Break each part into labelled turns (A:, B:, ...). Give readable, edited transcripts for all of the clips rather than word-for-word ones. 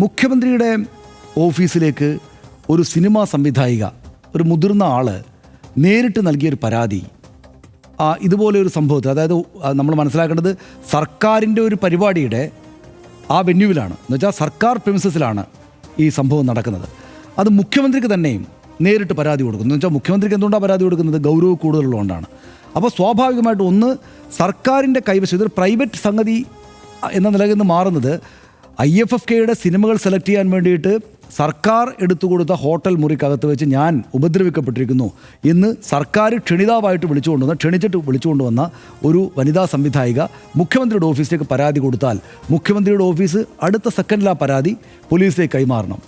A: മുഖ്യമന്ത്രിയുടെ ഓഫീസിലേക്ക് ഒരു സിനിമാ സംവിധായിക, ഒരു മുതിർന്ന ആൾ നേരിട്ട് നൽകിയൊരു പരാതി ഇതുപോലെ ഒരു സംഭവത്തിൽ, അതായത് നമ്മൾ മനസ്സിലാക്കേണ്ടത് സർക്കാരിൻ്റെ ഒരു പരിപാടിയുടെ ആ വെന്യൂവിലാണ്, എന്ന് വെച്ചാൽ സർക്കാർ പ്രിമിസസിലാണ് ഈ സംഭവം നടക്കുന്നത്. അത് മുഖ്യമന്ത്രിക്ക് തന്നെയും നേരിട്ട് പരാതി കൊടുക്കുന്നു. എന്ന് വെച്ചാൽ മുഖ്യമന്ത്രിക്ക് എന്തുകൊണ്ടാണ് പരാതി കൊടുക്കുന്നത്? ഗൗരവം കൂടുതലുള്ളതുകൊണ്ടാണ്. അപ്പോൾ സ്വാഭാവികമായിട്ടും ഒന്ന് സർക്കാരിൻ്റെ കൈവശം, ഇതൊരു പ്രൈവറ്റ് സംഗതി എന്ന നിലയിൽ നിന്ന് മാറുന്നത് IFFKയുടെ സിനിമകൾ സെലക്ട് ചെയ്യാൻ വേണ്ടിയിട്ട് സർക്കാർ എടുത്തു കൊടുത്ത ഹോട്ടൽ മുറിക്കകത്ത് വെച്ച് ഞാൻ ഉപദ്രവിക്കപ്പെട്ടിരിക്കുന്നു എന്ന് സർക്കാർ ക്ഷണിതാവായിട്ട് ക്ഷണിച്ചിട്ട് വിളിച്ചുകൊണ്ടുവന്ന ഒരു വനിതാ സംവിധായിക മുഖ്യമന്ത്രിയുടെ ഓഫീസിലേക്ക് പരാതി കൊടുത്താൽ മുഖ്യമന്ത്രിയുടെ ഓഫീസ് അടുത്ത സെക്കൻഡിൽ ആ പരാതി പോലീസിലേക്ക് കൈമാറണം.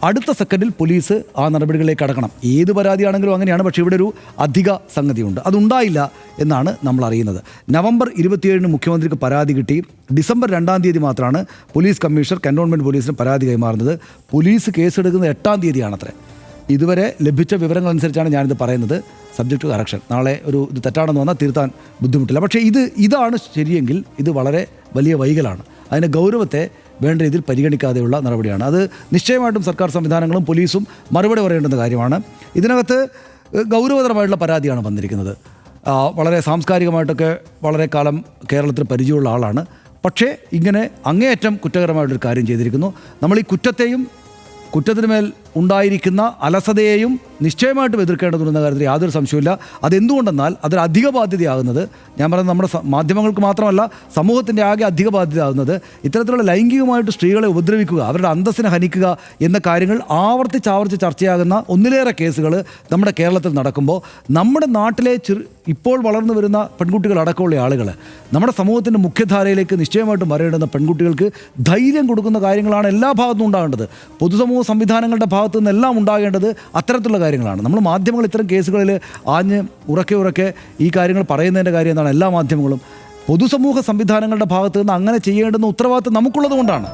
A: അടുത്ത സെക്കൻഡിൽ പോലീസ് ആ നടപടികളിലേക്ക് കടക്കണം. ഏത് പരാതിയാണെങ്കിലും അങ്ങനെയാണ്. പക്ഷേ ഇവിടെ ഒരു അധിക സംഗതിയുണ്ട്. അതുണ്ടായില്ല എന്നാണ് നമ്മൾ അറിയുന്നത്. നവംബർ 27 മുഖ്യമന്ത്രിക്ക് പരാതി കിട്ടി. ഡിസംബർ 2 മാത്രമാണ് പോലീസ് കമ്മീഷണർ കന്റോൺമെൻറ്റ് പോലീസിന് പരാതി കൈമാറുന്നത്. പോലീസ് കേസെടുക്കുന്നത് 8 ഇതുവരെ ലഭിച്ച വിവരങ്ങൾ അനുസരിച്ചാണ് ഞാനിത് പറയുന്നത്. Subject to correction. നാളെ ഇത് തെറ്റാണെന്ന് വന്നാൽ തിരുത്താൻ ബുദ്ധിമുട്ടില്ല. പക്ഷേ ഇതാണ് ശരിയെങ്കിൽ ഇത് വളരെ വലിയ വൈകലാണ്. അതിൻ്റെ ഗൗരവത്തെ വേണ്ട രീതിയിൽ പരിഗണിക്കാതെയുള്ള നടപടിയാണ്. അത് നിശ്ചയമായിട്ടും സർക്കാർ സംവിധാനങ്ങളും പോലീസും മറുപടി പറയേണ്ടുന്ന കാര്യമാണ്. ഇതിനകത്ത് ഗൗരവതരമായിട്ടുള്ള പരാതിയാണ് വന്നിരിക്കുന്നത്. വളരെ സാംസ്കാരികമായിട്ടൊക്കെ വളരെ കാലം കേരളത്തിൽ പരിചയമുള്ള ആളാണ്. പക്ഷേ ഇങ്ങനെ അങ്ങേയറ്റം കുറ്റകരമായിട്ടൊരു കാര്യം ചെയ്തിരിക്കുന്നു. നമ്മൾ ഈ കുറ്റത്തിന് മേൽ ഉണ്ടായിരിക്കുന്ന അലസതയെയും നിശ്ചയമായിട്ടും എതിർക്കേണ്ടതുണ്ടെന്ന കാര്യത്തിൽ യാതൊരു സംശയമില്ല. അതെന്തുകൊണ്ടെന്നാൽ അതൊരു അധിക ബാധ്യതയാകുന്നത്, ഞാൻ പറയുന്നത് നമ്മുടെ മാധ്യമങ്ങൾക്ക് മാത്രമല്ല സമൂഹത്തിൻ്റെ ആകെ അധിക ബാധ്യതയാകുന്നത് ഇത്തരത്തിലുള്ള ലൈംഗികമായിട്ട് സ്ത്രീകളെ ഉപദ്രവിക്കുക, അവരുടെ അന്തസ്സിനെ ഹനിക്കുക എന്ന കാര്യങ്ങൾ ആവർത്തിച്ച് ചർച്ചയാകുന്ന ഒന്നിലേറെ കേസുകൾ നമ്മുടെ കേരളത്തിൽ നടക്കുമ്പോൾ നമ്മുടെ നാട്ടിലെ ഇപ്പോൾ വളർന്നു വരുന്ന പെൺകുട്ടികളടക്കമുള്ള ആളുകൾ നമ്മുടെ സമൂഹത്തിൻ്റെ മുഖ്യധാരയിലേക്ക് നിശ്ചയമായിട്ടും വരേണ്ടുന്ന പെൺകുട്ടികൾക്ക് ധൈര്യം കൊടുക്കുന്ന കാര്യങ്ങളാണ് എല്ലാ ഭാഗത്തും ഉണ്ടാകേണ്ടത്. പൊതുസമൂഹ സംവിധാനങ്ങളുടെ ഭാഗത്തു നിന്നെല്ലാം ഉണ്ടാകേണ്ടത് അത്തരത്തിലുള്ള കാര്യങ്ങളാണ്. നമ്മൾ മാധ്യമങ്ങൾ ഇത്തരം കേസുകളിൽ ആഞ്ഞ് ഉറക്കെ ഈ കാര്യങ്ങൾ പറയുന്നതിൻ്റെ കാര്യം എന്താണ്? എല്ലാ മാധ്യമങ്ങളും പൊതുസമൂഹ സംവിധാനങ്ങളുടെ ഭാഗത്തു നിന്ന് അങ്ങനെ ചെയ്യേണ്ടുന്ന ഉത്തരവാദിത്വം നമുക്കുള്ളത് കൊണ്ടാണ്.